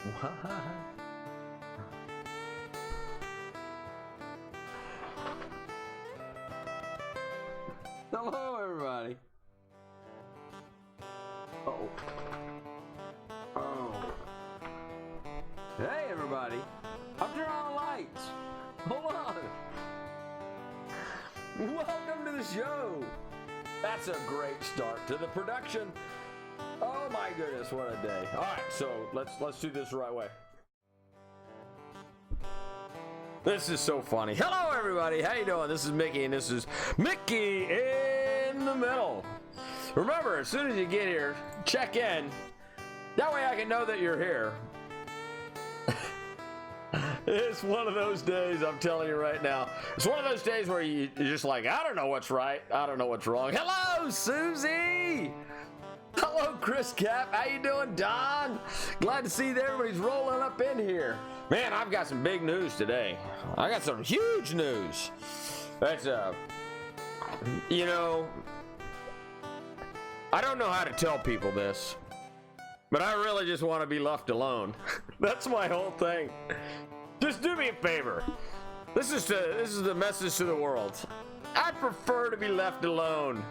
What? Hello, everybody. Oh. Oh. Hey, everybody. I'll turn on the lights. Hold on. Welcome to the show. That's a great start to the production. Oh my goodness, what a day. All right, so let's do this the right way. This is so funny. Hello, everybody. How you doing? This is Mickey, and this is Mickey in the Middle. Remember, as soon as you get here, check in. That way I can know that you're here. It's one of those days, I'm telling you right now. It's one of those days where you're just like, I don't know what's right. I don't know what's wrong. Hello, Susie. Hello, Chris Cap. How you doing, Don? Glad to see that everybody's rolling up in here. Man, I've got some big news today. I got some huge news. That's, you know, I don't know how to tell people this, but I really just want to be left alone. That's my whole thing. Just do me a favor. This is the message to the world. I prefer to be left alone.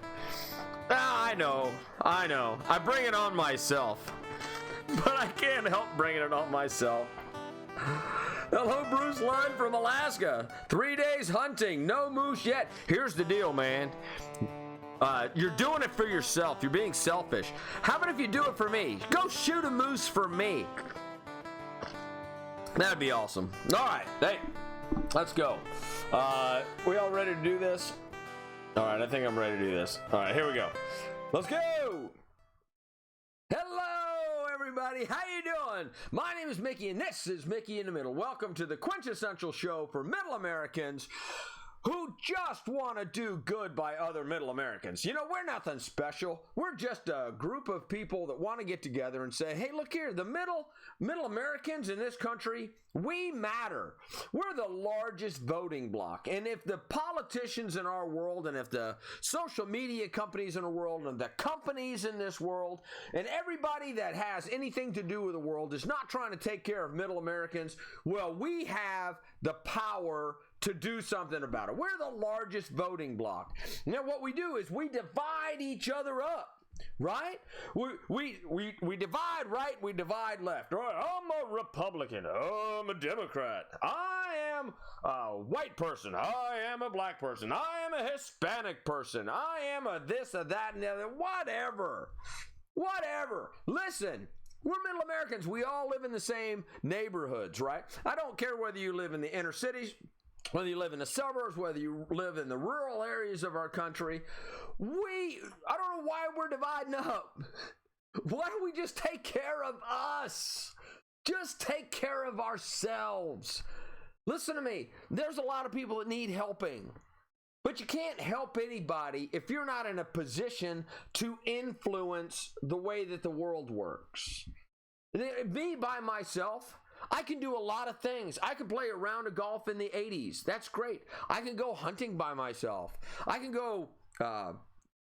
I know. I bring it on myself, but I can't help bringing it on myself. Hello, Bruce Lund from Alaska. 3 days hunting, no moose yet. Here's the deal, man. You're doing it for yourself. You're being selfish. How about if you do it for me? Go shoot a moose for me. That'd be awesome. All right, hey, let's go. We all ready to do this? All right, I think I'm ready to do this. All right, here we go. Let's go. Hello, everybody. How you doing? My name is Mickey, and this is Mickey in the Middle. Welcome to the quintessential show for Middle Americans who just want to do good by other Middle Americans. You know, we're nothing special. We're just a group of people that want to get together and say, hey, look here, the Middle Americans in this country, we matter. We're the largest voting bloc. And if the politicians in our world, and if the social media companies in the world, and the companies in this world, and everybody that has anything to do with the world is not trying to take care of Middle Americans, well, we have the power to do something about it. We're the largest voting bloc. Now, what we do is we divide each other up. Right? We divide right, we divide left. All right, I'm a Republican. I'm a Democrat. I am a white person. I am a black person. I am a Hispanic person. I am a this, a that, and the other. Whatever. Listen. We're Middle Americans. We all live in the same neighborhoods, right? I don't care whether you live in the inner cities, whether you live in the suburbs, whether you live in the rural areas of our country. I don't know why we're dividing up. Why don't we just take care of us? Just take care of ourselves. Listen to me. There's a lot of people that need helping. But you can't help anybody if you're not in a position to influence the way that the world works. Me by myself, I can do a lot of things. I can play a round of golf in the 80s. That's great. I can go hunting by myself. I can go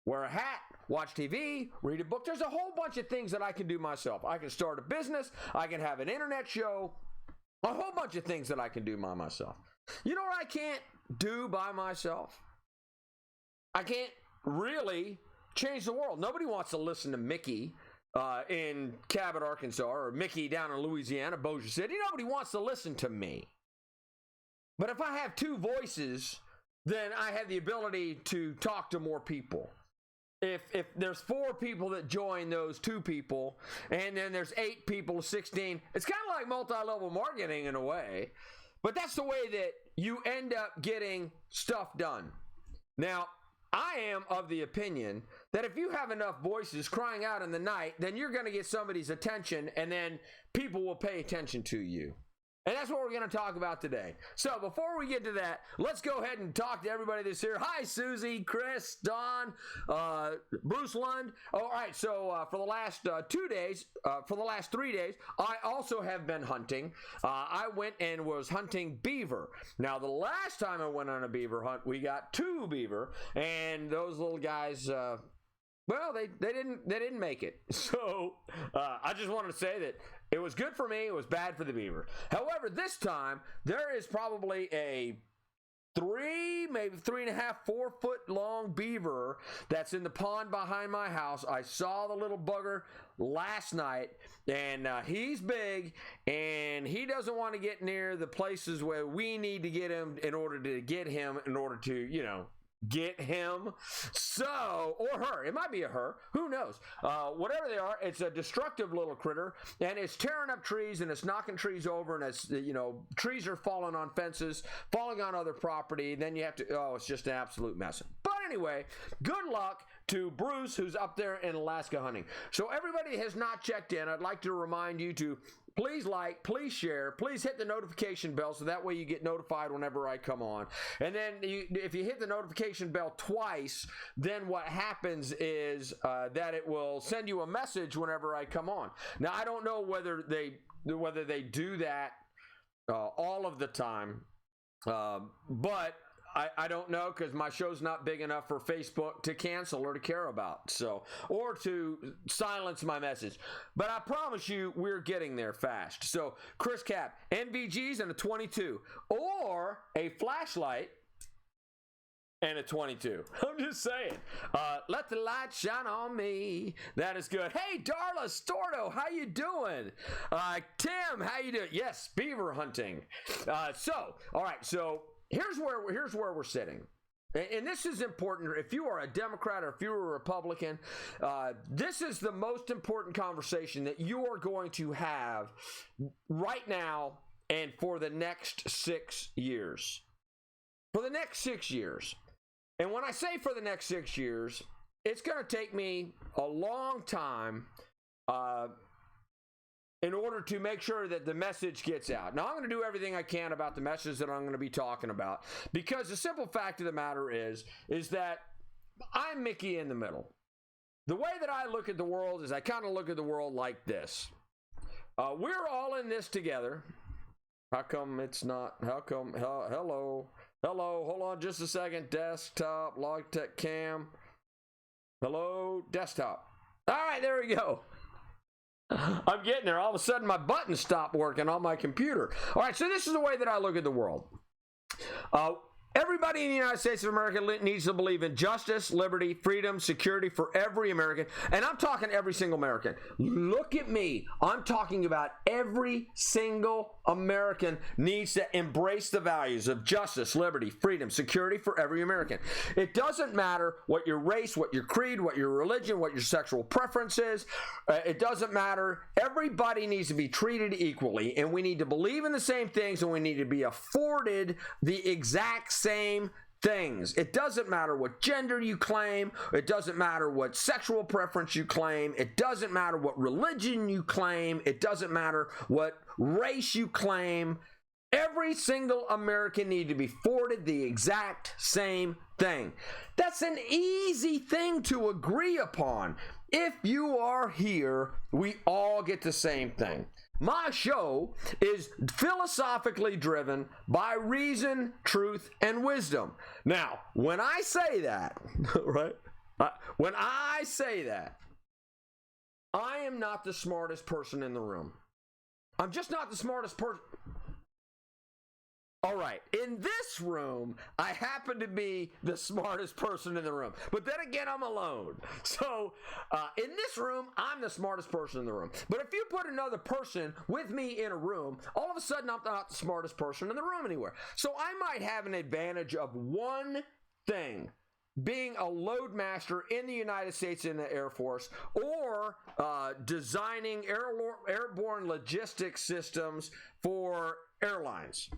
wear a hat, watch TV, read a book. There's a whole bunch of things that I can do myself. I can start a business. I can have an internet show. A whole bunch of things that I can do by myself. You know what I can't do by myself? I can't really change the world. Nobody wants to listen to Mickey in Cabot, Arkansas, or Mickey down in Louisiana, Bossier City. Nobody wants to listen to me. But if I have two voices, then I have the ability to talk to more people. If there's 4 people that join those 2 people, and then there's 8 people, 16, it's kind of like multi-level marketing in a way. But that's the way that you end up getting stuff done. Now, I am of the opinion that if you have enough voices crying out in the night, then you're going to get somebody's attention, and then people will pay attention to you. And that's what we're going to talk about today. So before we get to that, let's go ahead and talk to everybody that's here. Hi, Susie, Chris, Don, Bruce Lund. All right, so for the last 3 days, I also have been hunting. I went and was hunting beaver. Now, the last time I went on a beaver hunt, we got 2 beaver, and those little guys Well, they didn't make it. So I just wanted to say that it was good for me. It was bad for the beaver. However, this time there is probably a maybe 3.5, 4 foot long beaver that's in the pond behind my house. I saw the little bugger last night, and he's big, and he doesn't want to get near the places where we need to get him in order to get him. So, or her, it might be a her, who knows. Whatever they are, it's a destructive little critter, and it's tearing up trees, and it's knocking trees over, and it's, trees are falling on fences, falling on other property. Then you have to, it's just an absolute mess. But anyway, good luck to Bruce, who's up there in Alaska hunting. So everybody has not checked in. I'd like to remind you to please like, please share, please hit the notification bell so that way you get notified whenever I come on. And then if you hit the notification bell twice, then what happens is that it will send you a message whenever I come on. Now, I don't know whether they do that all of the time, but I don't know, because my show's not big enough for Facebook to cancel or to care about, or to silence my message. But I promise you, we're getting there fast. So, Chris Cap, NVGs and a 22, or a flashlight and a 22. I'm just saying. Let the light shine on me. That is good. Hey, Darla Stordo, how you doing? Tim, how you doing? Yes, beaver hunting. All right, so here's where we're sitting. And this is important. If you are a Democrat or if you're a Republican, this is the most important conversation that you are going to have right now and for the next 6 years. For the next 6 years. And when I say for the next 6 years, it's going to take me a long time in order to make sure that the message gets out. Now, I'm going to do everything I can about the message that I'm going to be talking about, because the simple fact of the matter is that I'm Mickey in the middle. The way that I look at the world is I kind of look at the world like this. We're all in this together. How come it's not? Hello, hold on just a second. Desktop, Logitech cam. Hello, desktop. All right, there we go. I'm getting there. All of a sudden, my buttons stopped working on my computer. All right, so this is the way that I look at the world. Everybody in the United States of America needs to believe in justice, liberty, freedom, security for every American. And I'm talking every single American. Look at me. I'm talking about every single American needs to embrace the values of justice, liberty, freedom, security for every American. It doesn't matter what your race, what your creed, what your religion, what your sexual preference is. It doesn't matter. Everybody needs to be treated equally, and we need to believe in the same things, and we need to be afforded the exact same things. It doesn't matter what gender you claim. It doesn't matter what sexual preference you claim. It doesn't matter what religion you claim. It doesn't matter what race you claim. Every single American needs to be afforded the exact same thing. That's an easy thing to agree upon. If you are here, we all get the same thing. My show is philosophically driven by reason, truth, and wisdom. Now, when I say that, right? When I say that, I am not the smartest person in the room. I'm just not the smartest person. All right, in this room, I happen to be the smartest person in the room. But then again, I'm alone. So in this room, I'm the smartest person in the room. But if you put another person with me in a room, all of a sudden, I'm not the smartest person in the room anywhere. So I might have an advantage of one thing: being a loadmaster in the United States in the Air Force, or designing airborne logistics systems for airlines.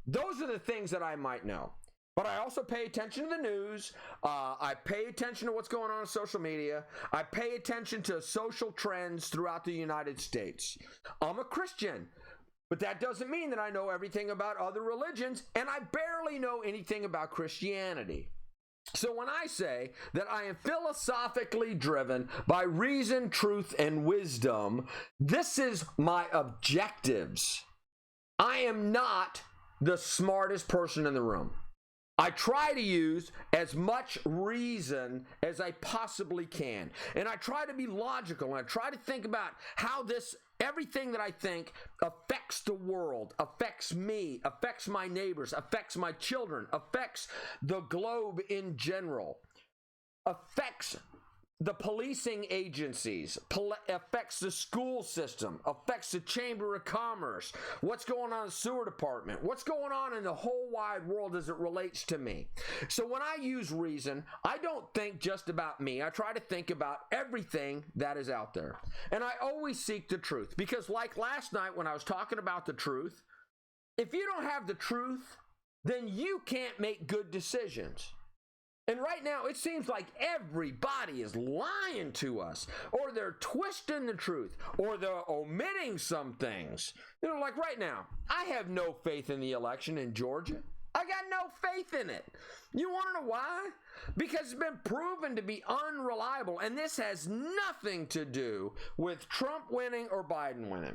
Those are the things that I might know. But I also pay attention to the news. I pay attention to what's going on social media. I pay attention to social trends throughout the United States. I'm a Christian, but that doesn't mean that I know everything about other religions, and I barely know anything about Christianity. So when I say that I am philosophically driven by reason, truth, and wisdom, this is my objectives. I am not the smartest person in the room. I try to use as much reason as I possibly can. And I try to be logical, and I try to think about how everything that I think affects the world, affects me, affects my neighbors, affects my children, affects the globe in general, affects the policing agencies, affects the school system, affects the Chamber of Commerce, what's going on in the sewer department, what's going on in the whole wide world as it relates to me. So when I use reason, I don't think just about me. I try to think about everything that is out there. And I always seek the truth, because like last night when I was talking about the truth, if you don't have the truth, then you can't make good decisions. And right now, it seems like everybody is lying to us, or they're twisting the truth, or they're omitting some things. You know, like right now, I have no faith in the election in Georgia. I got no faith in it. You want to know why? Because it's been proven to be unreliable, and this has nothing to do with Trump winning or Biden winning.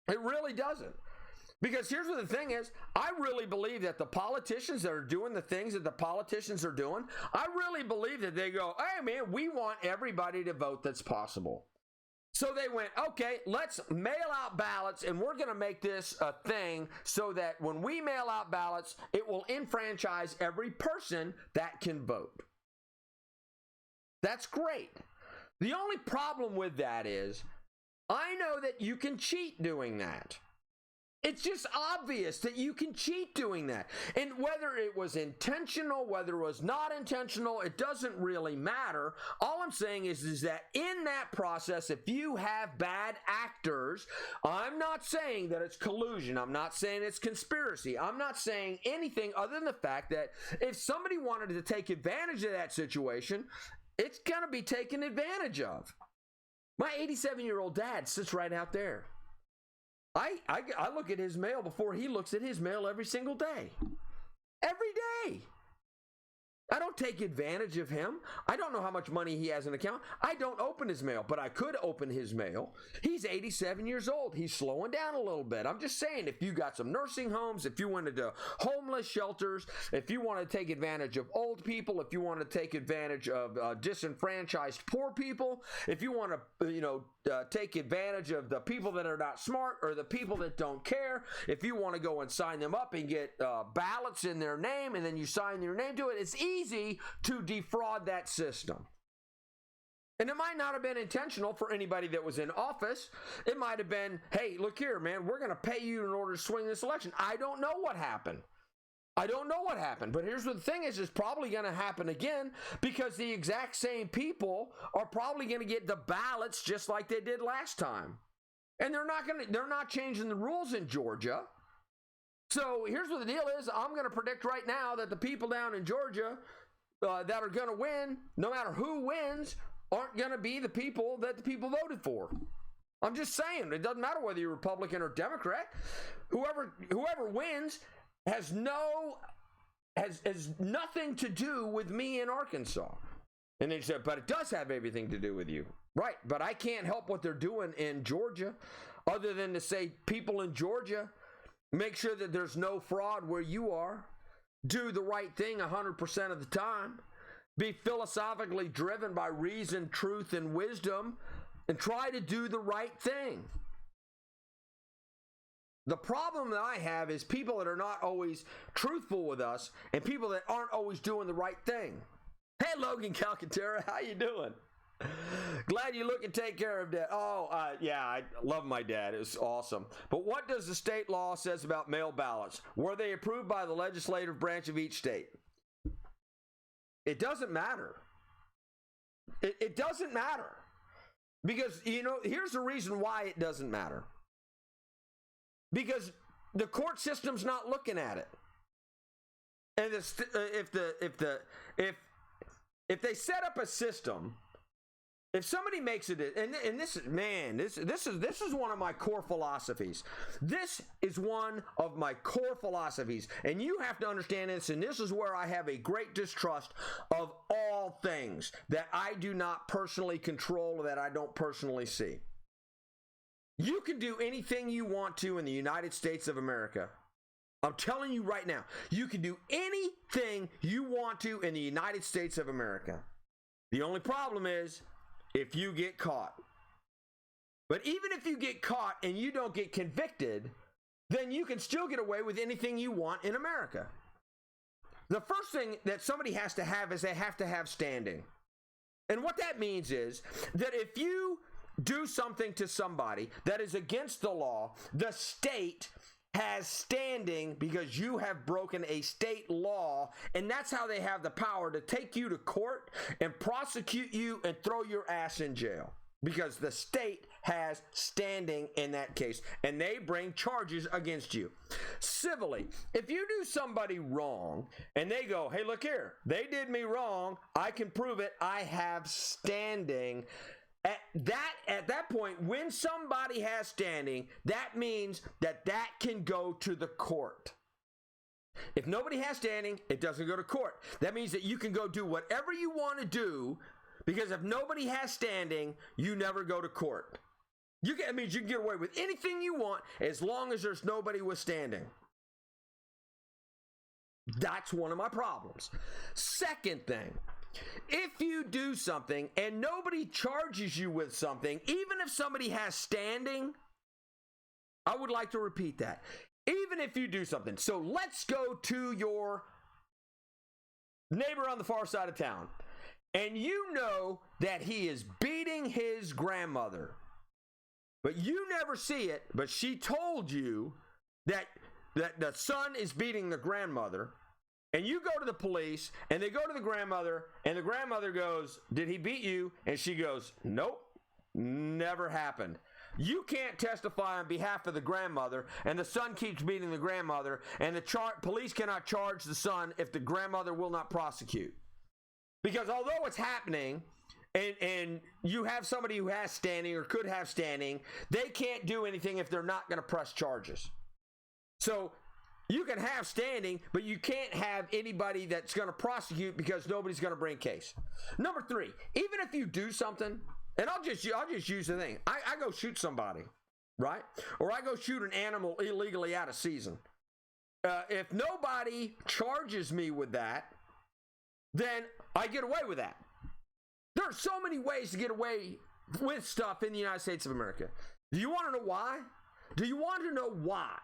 It really doesn't. Because here's what the thing is, I really believe that the politicians that are doing the things that the politicians are doing, I really believe that they go, hey man, we want everybody to vote that's possible. So they went, okay, let's mail out ballots, and we're going to make this a thing so that when we mail out ballots, it will enfranchise every person that can vote. That's great. The only problem with that is, I know that you can cheat doing that. It's just obvious that you can cheat doing that. And whether it was intentional, whether it was not intentional, it doesn't really matter. All I'm saying is that in that process, if you have bad actors, I'm not saying that it's collusion. I'm not saying it's conspiracy. I'm not saying anything other than the fact that if somebody wanted to take advantage of that situation, it's going to be taken advantage of. My 87-year-old dad sits right out there. I look at his mail before he looks at his mail every single day. Every day. I don't take advantage of him. I don't know how much money he has in an account. I don't open his mail, but I could open his mail. He's 87 years old. He's slowing down a little bit. I'm just saying, if you got some nursing homes, if you went into homeless shelters, if you want to take advantage of old people, if you want to take advantage of disenfranchised poor people, if you want to, take advantage of the people that are not smart or the people that don't care, if you want to go and sign them up and get ballots in their name and then you sign your name to it, it's easy to defraud that system. And it might not have been intentional for anybody that was in office. It might have been, hey, look here, man, we're going to pay you in order to swing this election. I don't know what happened. But here's what the thing is, it's probably going to happen again, because the exact same people are probably going to get the ballots just like they did last time. And they're not changing the rules in Georgia. So here's what the deal is. I'm going to predict right now that the people down in Georgia that are going to win, no matter who wins, aren't going to be the people that the people voted for. I'm just saying, it doesn't matter whether you're Republican or Democrat. Whoever wins has nothing to do with me in Arkansas. And they said, but it does have everything to do with you. Right, but I can't help what they're doing in Georgia other than to say, people in Georgia, make sure that there's no fraud where you are. Do the right thing 100% of the time. Be philosophically driven by reason, truth, and wisdom, and try to do the right thing. The problem that I have is people that are not always truthful with us and people that aren't always doing the right thing. Hey, Logan Calcaterra, how you doing? Glad you look and take care of Dad. Yeah, I love my dad. It was awesome. But what does the state law says about mail ballots? Were they approved by the legislative branch of each state? It doesn't matter. It doesn't matter. Because, here's the reason why it doesn't matter. Because the court system's not looking at it. And if they set up a system, if somebody makes it, and this is one of my core philosophies. This is one of my core philosophies, and you have to understand this. And this is where I have a great distrust of all things that I do not personally control, or that I don't personally see. You can do anything you want to in the United States of America. I'm telling you right now, you can do anything you want to in the United States of America. The only problem is if you get caught. But even if you get caught and you don't get convicted, then you can still get away with anything you want in America. The first thing that somebody has to have is they have to have standing. And what that means is that if you do something to somebody that is against the law, the state has standing because you have broken a state law, and that's how they have the power to take you to court and prosecute you and throw your ass in jail, because the state has standing in that case, and they bring charges against you. Civilly, if you do somebody wrong and they go, hey, look here, they did me wrong, I can prove it, I have standing. At that point, when somebody has standing, that means that can go to the court. If nobody has standing, it doesn't go to court. That means that you can go do whatever you want to do, because if nobody has standing, you never go to court. That means you can get away with anything you want as long as there's nobody with standing. That's one of my problems. Second thing, if you do something and nobody charges you with something, even if somebody has standing, I would like to repeat that. Even if you do something. So let's go to your neighbor on the far side of town, and you know that he is beating his grandmother, but you never see it, but she told you that the son is beating the grandmother. And you go to the police, and they go to the grandmother, and the grandmother goes, did he beat you? And she goes, nope, never happened. You can't testify on behalf of the grandmother, and the son keeps beating the grandmother, and the police cannot charge the son if the grandmother will not prosecute. Because although it's happening, and you have somebody who has standing or could have standing, they can't do anything if they're not going to press charges. So you can have standing, but you can't have anybody that's going to prosecute because nobody's going to bring a case. Number 3, even if you do something, and I'll just use the thing. I go shoot somebody, right? Or I go shoot an animal illegally out of season. If nobody charges me with that, then I get away with that. There are so many ways to get away with stuff in the United States of America. Do you want to know why? Do you want to know why?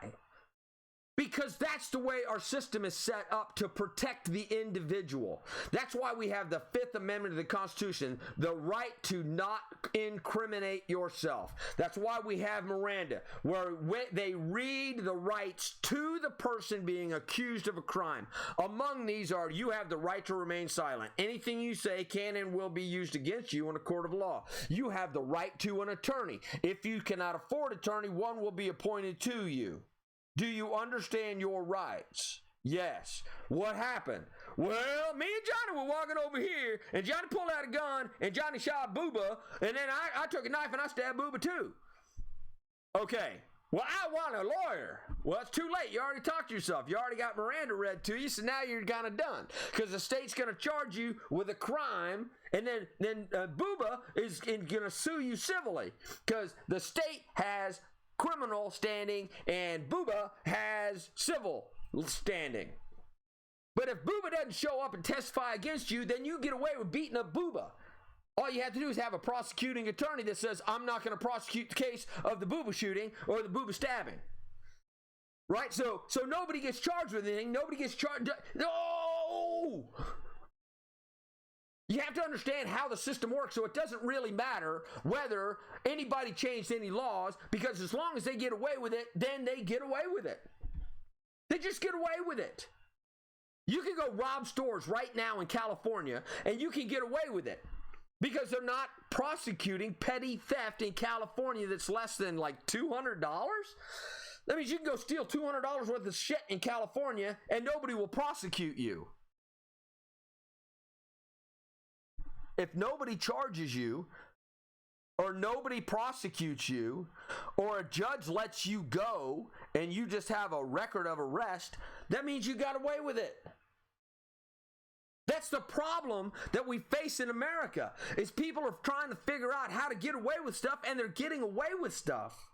Because that's the way our system is set up to protect the individual. That's why we have the Fifth Amendment of the Constitution, the right to not incriminate yourself. That's why we have Miranda, where they read the rights to the person being accused of a crime. Among these are, you have the right to remain silent. Anything you say can and will be used against you in a court of law. You have the right to an attorney. If you cannot afford an attorney, one will be appointed to you. Do you understand your rights? Yes. What happened? Well, me and Johnny were walking over here, and Johnny pulled out a gun, and Johnny shot Booba, and then I took a knife and I stabbed Booba too. Okay. Well, I want a lawyer. Well, it's too late. You already talked to yourself. You already got Miranda read to you, so now you're kind of done. Because the state's going to charge you with a crime, and then Booba is going to sue you civilly. Because the state has criminal standing and Booba has civil standing. But if Booba doesn't show up and testify against you, then you get away with beating up Booba. All you have to do is have a prosecuting attorney that says, I'm not going to prosecute the case of the Booba shooting or the Booba stabbing. Right? So nobody gets charged with anything. Nobody gets charged. No! You have to understand how the system works, so it doesn't really matter whether anybody changed any laws, because as long as they get away with it, then they get away with it. They just get away with it. You can go rob stores right now in California, and you can get away with it because they're not prosecuting petty theft in California that's less than like $200. That means you can go steal $200 worth of shit in California, and nobody will prosecute you. If nobody charges you, or nobody prosecutes you, or a judge lets you go and you just have a record of arrest, that means you got away with it. That's the problem that we face in America, is people are trying to figure out how to get away with stuff, and they're getting away with stuff.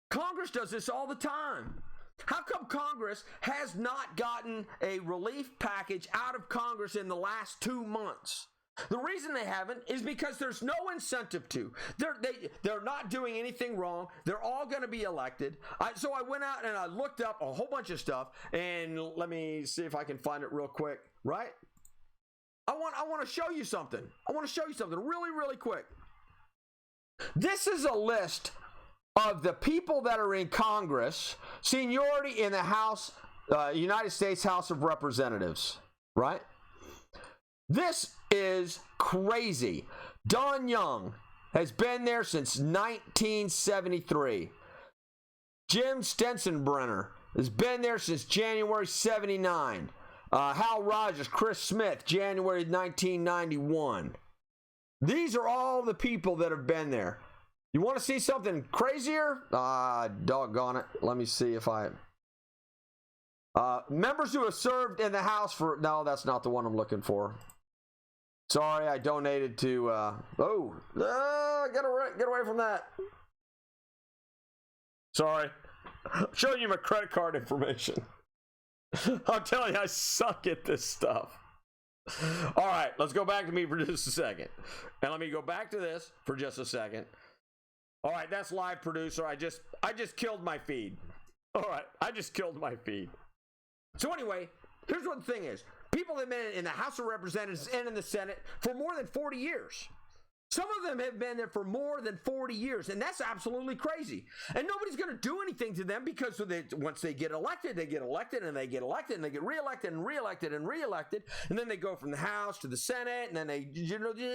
Congress does this all the time. How come Congress has not gotten a relief package out of Congress in the last 2 months? The reason they haven't is because there's no incentive to. They're not doing anything wrong. They're all going to be elected. So I went out and I looked up a whole bunch of stuff, and let me see if I can find it real quick. Right? I want to show you something. I want to show you something really, really quick. This is a list of the people that are in Congress, seniority in the House, United States House of Representatives. Right? This is crazy. Don Young has been there since 1973. Jim Stensenbrenner has been there since January 79. Hal Rogers, Chris Smith, January 1991. These are all the people that have been there. You want to see something crazier? Doggone it. Let me see if I... members who have served in the House for... No, that's not the one I'm looking for. Sorry, I donated to... get away from that. Sorry. I'm showing you my credit card information. I'm telling you, I suck at this stuff. All right, let's go back to me for just a second. And let me go back to this for just a second. All right, that's live producer. I just killed my feed. All right, I just killed my feed. So anyway, here's what the thing is. People have been in the House of Representatives and in the Senate for more than 40 years. Some of them have been there for more than 40 years, and that's absolutely crazy. And nobody's going to do anything to them because once they get elected, they get elected, and they get elected, and they get reelected, and reelected, and reelected, and then they go from the House to the Senate, and then they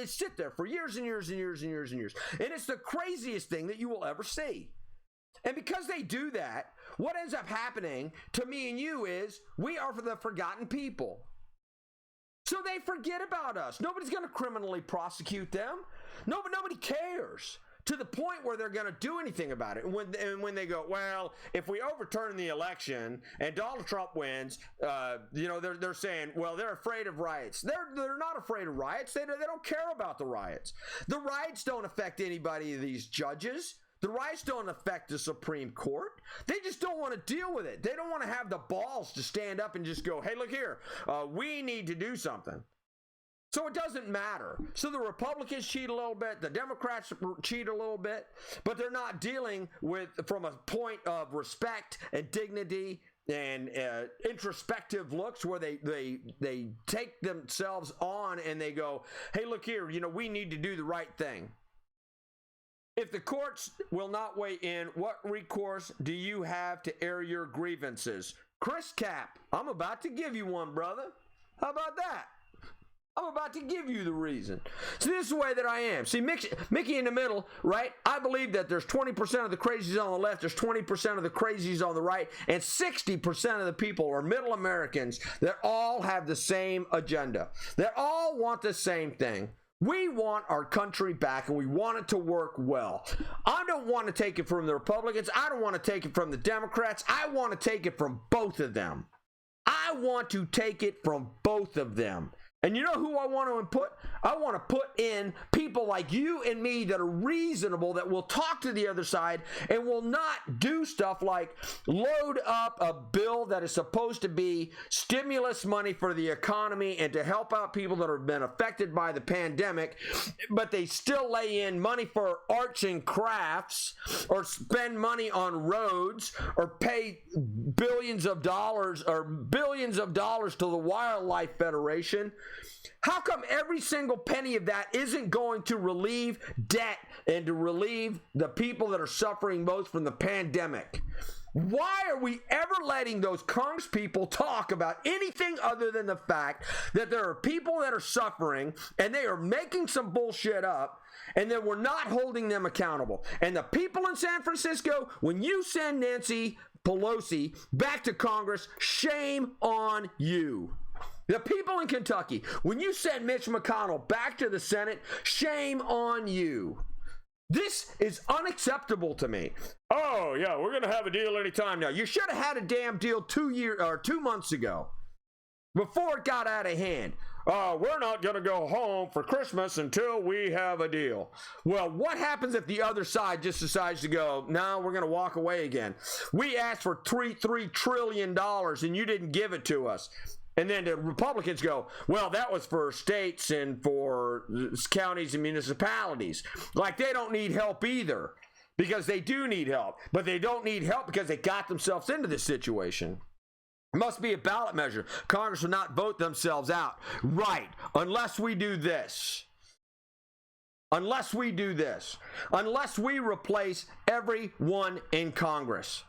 sit there for years and years and years and years and years. And it's the craziest thing that you will ever see. And because they do that, what ends up happening to me and you is we are the forgotten people. So they forget about us. Nobody's going to criminally prosecute them. Nobody cares to the point where they're going to do anything about it. And when they go, well, if we overturn the election and Donald Trump wins, they're saying, well, they're afraid of riots. They're not afraid of riots. They don't care about the riots. The riots don't affect anybody of these judges. The riots don't affect the Supreme Court. They just don't want to deal with it. They don't want to have the balls to stand up and just go, hey, look here, we need to do something. So it doesn't matter. So the Republicans cheat a little bit, the Democrats cheat a little bit, but they're not dealing with from a point of respect and dignity and introspective looks where they take themselves on and they go, hey, look here, we need to do the right thing. If the courts will not weigh in, what recourse do you have to air your grievances? Chris Cap, I'm about to give you one, brother. How about that? I'm about to give you the reason. So this is the way that I am. See, Mickey in the middle, right? I believe that there's 20% of the crazies on the left, there's 20% of the crazies on the right, and 60% of the people are middle Americans that all have the same agenda. That all want the same thing. We want our country back, and we want it to work well. I don't want to take it from the Republicans. I don't want to take it from the Democrats. I want to take it from both of them. I want to take it from both of them. And you know who I want to input? I want to put in people like you and me that are reasonable, that will talk to the other side and will not do stuff like load up a bill that is supposed to be stimulus money for the economy and to help out people that have been affected by the pandemic, but they still lay in money for arts and crafts or spend money on roads or pay billions of dollars to the Wildlife Federation. How come every single penny of that isn't going to relieve debt and to relieve the people that are suffering most from the pandemic? Why are we ever letting those congresspeople talk about anything other than the fact that there are people that are suffering and they are making some bullshit up and then we're not holding them accountable? And the people in San Francisco, when you send Nancy Pelosi back to Congress, shame on you. The people in Kentucky, when you send Mitch McConnell back to the Senate, shame on you. This is unacceptable to me. Oh, yeah, we're going to have a deal anytime now. You should have had a damn deal 2 months ago before it got out of hand. we're not going to go home for Christmas until we have a deal. Well, what happens if the other side just decides to go, no, we're going to walk away again? We asked for $3 trillion and you didn't give it to us. And then the Republicans go, well, that was for states and for counties and municipalities. Like they don't need help either, because they do need help. But they don't need help because they got themselves into this situation. It must be a ballot measure. Congress will not vote themselves out. Right. Unless we do this. Unless we do this. Unless we replace everyone in Congress.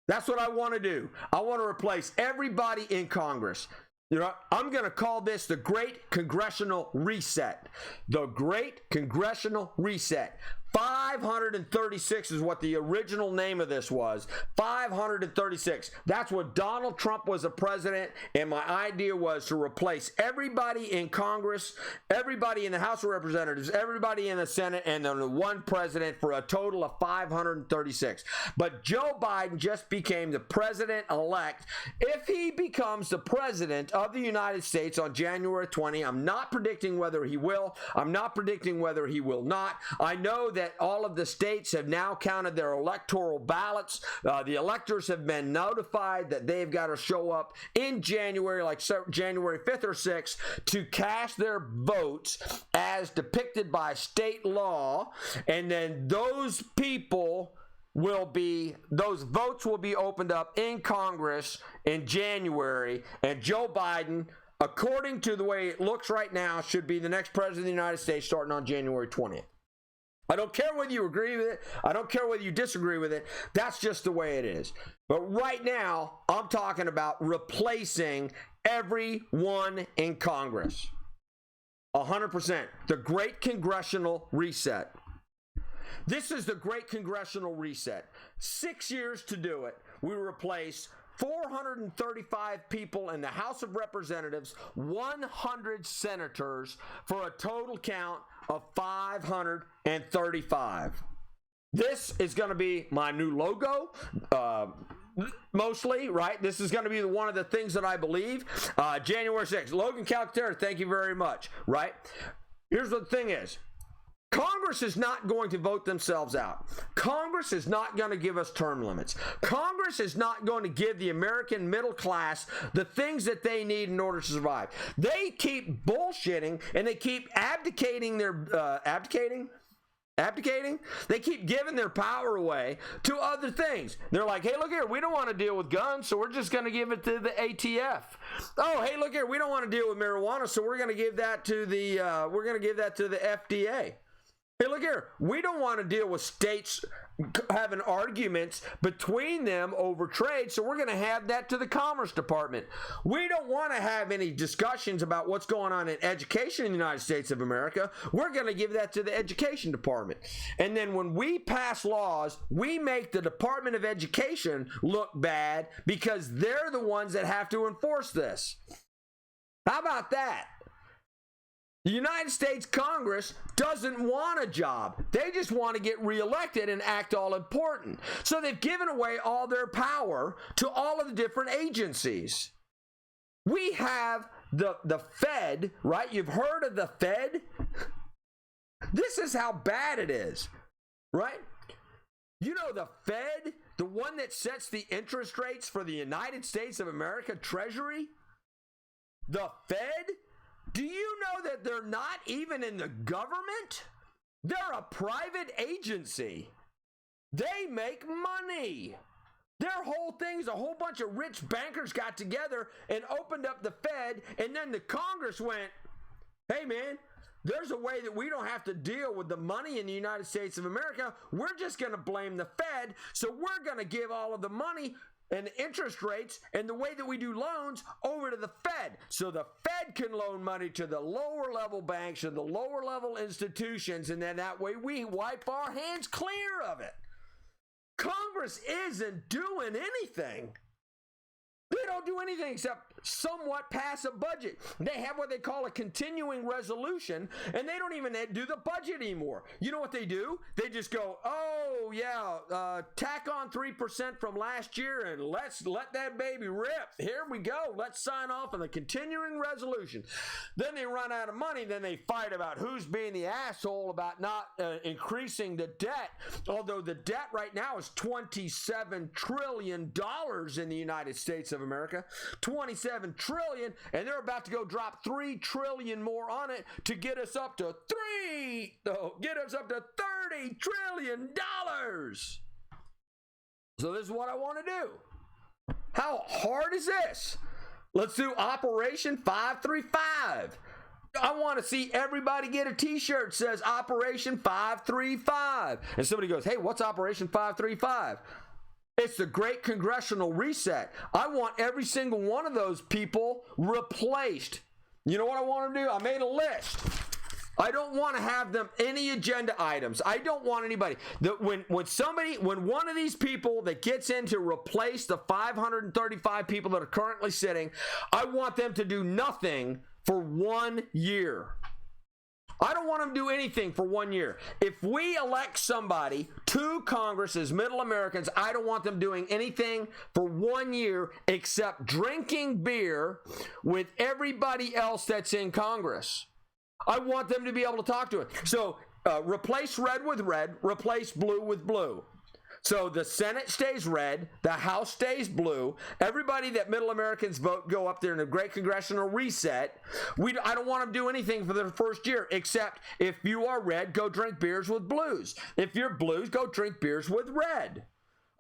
That's what I want to do. I want to replace everybody in Congress. You know, I'm going to call this the Great Congressional Reset. The Great Congressional Reset. 536 is what the original name of this was. 536. That's what Donald Trump was a president, and my idea was to replace everybody in Congress, everybody in the House of Representatives, everybody in the Senate, and then one president for a total of 536. But Joe Biden just became the president-elect. If he becomes the president of the United States on January 20, I'm not predicting whether he will. I'm not predicting whether he will not. I know that all of the states have now counted their electoral ballots. The electors have been notified that they've got to show up in January, like January 5th or 6th, to cast their votes as depicted by state law. And then those votes will be opened up in Congress in January. And Joe Biden, according to the way it looks right now, should be the next president of the United States starting on January 20th. I don't care whether you agree with it. I don't care whether you disagree with it. That's just the way it is. But right now, I'm talking about replacing everyone in Congress. 100%. The Great Congressional Reset. This is the Great Congressional Reset. 6 years to do it. We replace 435 people in the House of Representatives, 100 senators, for a total count of 535. This is going to be my new logo, mostly, right? This is going to be one of the things that I believe. January 6th. Logan Calcaterra, thank you very much, right? Here's what the thing is. Congress is not going to vote themselves out. Congress is not going to give us term limits. Congress is not going to give the American middle class the things that they need in order to survive. They keep bullshitting and they keep abdicating their abdicating. They keep giving their power away to other things. They're like, hey, look here, we don't want to deal with guns, so we're just going to give it to the ATF. Oh, hey, look here, we don't want to deal with marijuana, so we're going to give that to the FDA. Hey, look here, we don't want to deal with states having arguments between them over trade, so we're going to have that to the Commerce Department. We don't want to have any discussions about what's going on in education in the United States of America. We're going to give that to the Education Department. And then when we pass laws, we make the Department of Education look bad because they're the ones that have to enforce this. How about that? The United States Congress doesn't want a job. They just want to get reelected and act all important. So they've given away all their power to all of the different agencies. We have the Fed, right? You've heard of the Fed? This is how bad it is, right? You know the Fed, the one that sets the interest rates for the United States of America Treasury? The Fed? Do you know that they're not even in the government? They're a private agency. They make money. Their whole thing is a whole bunch of rich bankers got together and opened up the Fed, and then the Congress went, hey man, there's a way that we don't have to deal with the money in the United States of America. We're just going to blame the Fed, so we're going to give all of the money and the interest rates and the way that we do loans over to the Fed. So the Fed can loan money to the lower level banks and the lower level institutions, and then that way we wipe our hands clear of it. Congress isn't doing anything. They don't do anything except somewhat pass a budget. They have what they call a continuing resolution, and they don't even do the budget anymore. You know what they do? They just go, oh, yeah, tack on 3% from last year, and let's let that baby rip. Here we go. Let's sign off on the continuing resolution. Then they run out of money. Then they fight about who's being the asshole about not increasing the debt, although the debt right now is $27 trillion in the United States of America. 27 trillion, and they're about to go drop 3 trillion more on it to get us up to $30 trillion. So this is what I want to do. How hard is this? Let's do Operation 535. I want to see everybody get a t-shirt that says Operation 535. And somebody goes, hey, what's Operation 535? It's the Great Congressional Reset. I want every single one of those people replaced. You know what I want to do? I made a list. I don't want to have them any agenda items. I don't want anybody that when one of these people that gets in to replace the 535 people that are currently sitting, I want them to do nothing for 1 year. I don't want them to do anything for 1 year. If we elect somebody to Congress as Middle Americans, I don't want them doing anything for 1 year except drinking beer with everybody else that's in Congress. I want them to be able to talk to it. So replace red with red, replace blue with blue. So the Senate stays red, the House stays blue. Everybody that Middle Americans vote go up there in a Great Congressional Reset. I don't want them to do anything for the first year, except if you are red, go drink beers with blues. If you're blues, go drink beers with red.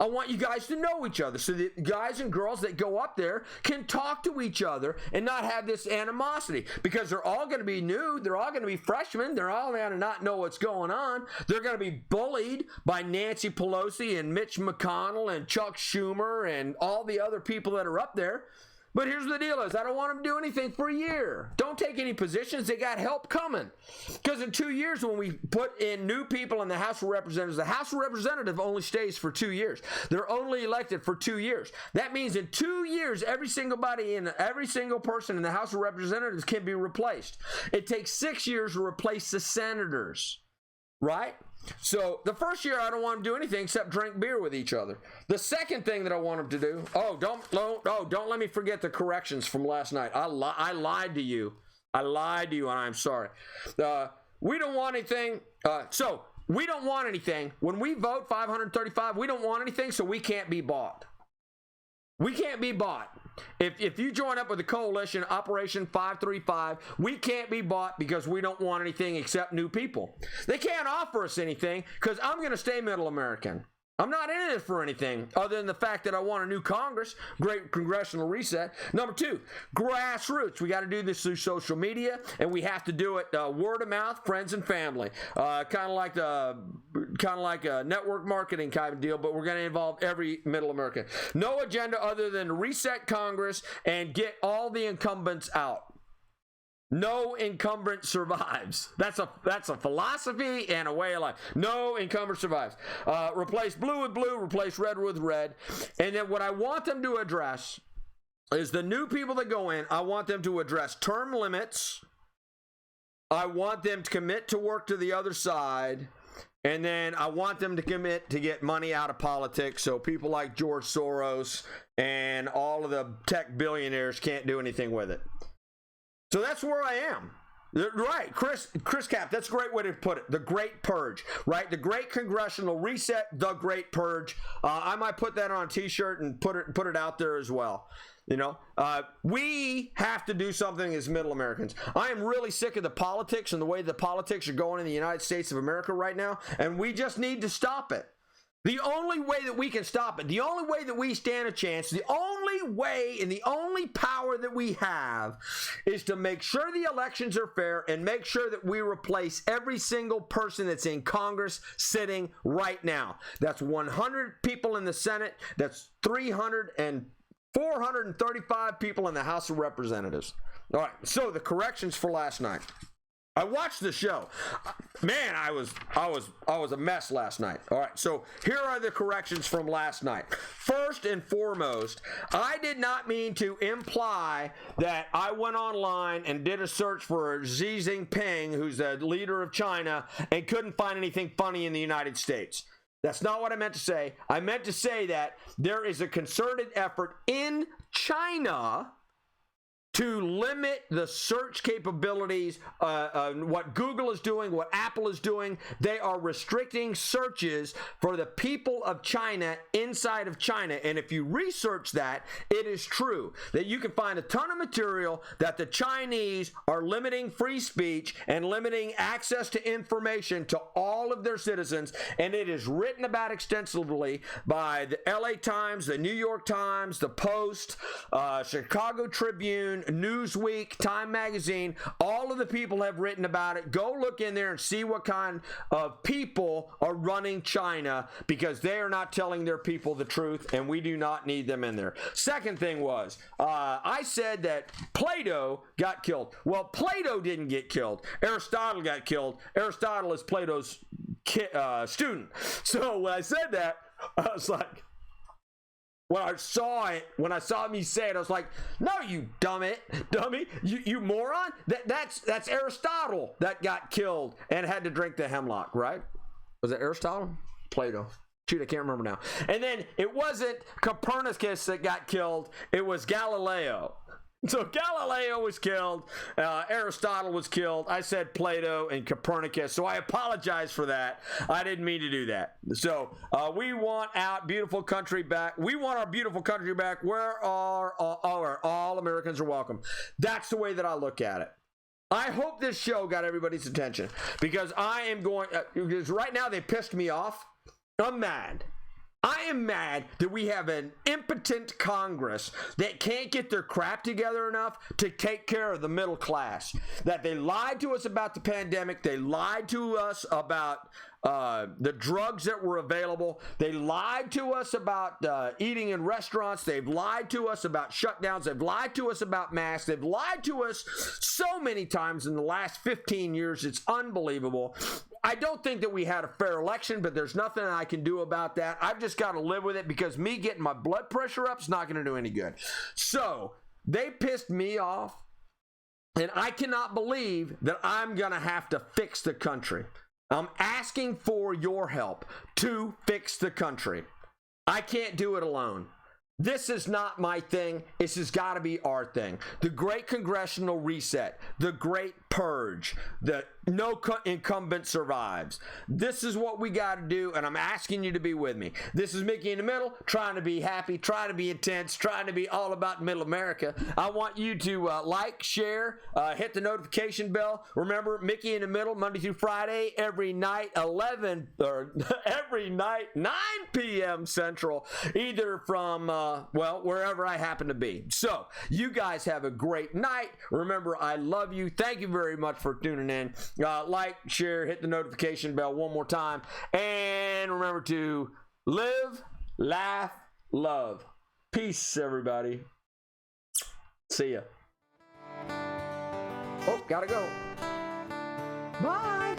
I want you guys to know each other so that guys and girls that go up there can talk to each other and not have this animosity, because they're all going to be new. They're all going to be freshmen. They're all going to not know what's going on. They're going to be bullied by Nancy Pelosi and Mitch McConnell and Chuck Schumer and all the other people that are up there. But here's the deal is I don't want them to do anything for a year. Don't take any positions. They got help coming. Because in 2 years, when we put in new people in the House of Representatives, the House of Representatives only stays for 2 years. They're only elected for 2 years. That means in 2 years, every single person in the House of Representatives can be replaced. It takes 6 years to replace the senators. Right? So the first year, I don't want them to do anything except drink beer with each other. The second thing that I want them to do, don't let me forget the corrections from last night. I lied to you. I lied to you, and I'm sorry. We don't want anything. We don't want anything. When we vote 535, we don't want anything, so we can't be bought. We can't be bought. If you join up with the coalition, Operation 535, we can't be bought because we don't want anything except new people. They can't offer us anything because I'm going to stay Middle American. I'm not in it for anything other than the fact that I want a new Congress, Great Congressional Reset. Number two, grassroots. We got to do this through social media, and we have to do it word of mouth, friends and family, kind of like a network marketing kind of deal. But we're going to involve every Middle American. No agenda other than to reset Congress and get all the incumbents out. No incumbent survives. That's a philosophy and a way of life. No incumbent survives. Replace blue with blue, replace red with red. And then what I want them to address is the new people that go in, I want them to address term limits. I want them to commit to work to the other side. And then I want them to commit to get money out of politics so people like George Soros and all of the tech billionaires can't do anything with it. So that's where I am. Right, Chris Cap, that's a great way to put it. The Great Purge, right? The Great Congressional Reset, the Great Purge. I might put that on a t-shirt and put it out there as well. You know, we have to do something as Middle Americans. I am really sick of the politics and the way the politics are going in the United States of America right now, and we just need to stop it. The only way that we can stop it, the only way that we stand a chance, the only way and the only power that we have is to make sure the elections are fair and make sure that we replace every single person that's in Congress sitting right now. That's 100 people in the Senate. That's 435 people in the House of Representatives. All right, so the corrections for last night. I watched the show. Man, I was a mess last night. All right, so here are the corrections from last night. First and foremost, I did not mean to imply that I went online and did a search for Xi Jinping, who's the leader of China, and couldn't find anything funny in the United States. That's not what I meant to say. I meant to say that there is a concerted effort in China to limit the search capabilities, what Google is doing, what Apple is doing. They are restricting searches for the people of China inside of China. And if you research that, it is true that you can find a ton of material that the Chinese are limiting free speech and limiting access to information to all of their citizens. And it is written about extensively by the LA Times, the New York Times, the Post, Chicago Tribune, Newsweek, Time Magazine. All of the people have written about it. Go look in there and see what kind of people are running China, because they are not telling their people the truth, and we do not need them in there. Second thing was, I said that Plato got killed. Well, Plato didn't get killed. Aristotle got killed. Aristotle is Plato's student. So when I said that, I was like, when I saw me say it, I was like, no, you dummy, you moron. That's Aristotle that got killed and had to drink the hemlock, right? Was it Aristotle? Plato. Shoot, I can't remember now. And then it wasn't Copernicus that got killed. It was Galileo. So Galileo was killed, Aristotle was killed. I said Plato and Copernicus, so I apologize for that. I didn't mean to do that. So we want our beautiful country back. We want our beautiful country back where all Americans are welcome. That's the way that I look at it. I hope this show got everybody's attention, because I am going, because right now they pissed me off. I'm mad. I am mad that we have an impotent Congress that can't get their crap together enough to take care of the middle class. That they lied to us about the pandemic. They lied to us about the drugs that were available. They lied to us about eating in restaurants. They've lied to us about shutdowns. They've lied to us about masks. They've lied to us so many times in the last 15 years. It's unbelievable. I don't think that we had a fair election, but there's nothing I can do about that. I've just got to live with it, because me getting my blood pressure up is not going to do any good. So they pissed me off, and I cannot believe that I'm going to have to fix the country. I'm asking for your help to fix the country. I can't do it alone. This is not my thing. This has got to be our thing. The great congressional reset, the great purge, the no incumbent survives. This is what we got to do, and I'm asking you to be with me. This is Mickey in the Middle, trying to be happy, trying to be intense, trying to be all about Middle America. I want you to like, share, hit the notification bell. Remember, Mickey in the Middle, Monday through Friday, every night 9 p.m. Central, either from wherever I happen to be. So you guys have a great night. Remember, I love you. Thank you very much for tuning in. Like, share, hit the notification bell one more time. And remember to live, laugh, love. Peace, everybody. See ya. Oh, gotta go. Bye.